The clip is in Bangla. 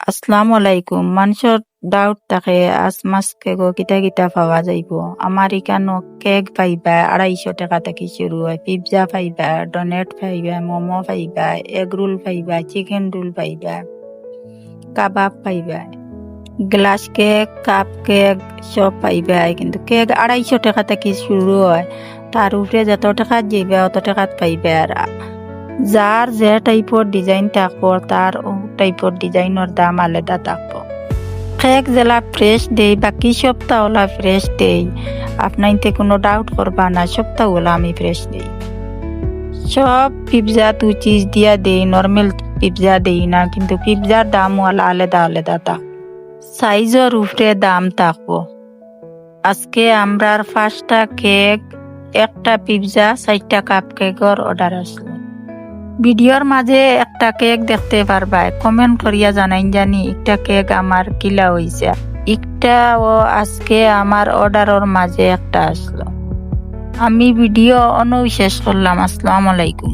আসসালামু আলাইকুম। মানুষের ডাউট থাকে আজ মাস কেক কিতা কিতা পাওয়া যাইব। আমার এখানো কেক পাইবা 250 টাকা থেকে শুরু হয়, পিৎজা পাইবা, ডোনেট পাইবা, মোমো পাইবা, এগ রোল পাইবা, চিকেন রোল পাইবা, কাবাব পাইবা, গ্লাস কেক, কাপ কেক সব পাইবা। কিন্তু কেক 250 টাকা থেকে শুরু হয়, তার উপরে যত টাকা যাইবা অত টাকা পাইবা। আর যার যে টাইপের ডিজাইন থাকবো তার ও টাইপের ডিজাইনের দাম আলাদা থাকবো। কেক যেলা ফ্রেশ দেই বাকি সপ্তাহলা ফ্রেশ দেই, আপনাইতে কোনো ডাউট করবা না, সপ্তাহগুলা আমি ফ্রেশ দেই। সব পিৎজা তু চিজ দিয়া দেই, নর্মাল পিৎজা দেই না, কিন্তু পিৎজার দাম আলাদা আলাদা থাক, সাইজের উপরে দাম থাকবো। আজকে আমরা 5টা কেক, একটা পিৎজা, 4টা কাপ কেকের অর্ডার আসলো। ভিডিওর মাঝে একটা কেক দেখতে পারবা, কমেন্ট করিয়া জানাই জানি একটা কেক আমার কিলা হইছে। একটা ও আজকে আমার অর্ডারের মাঝে একটা আসলো। আমি ভিডিও শেষ করলাম। আসসালামু আলাইকুম।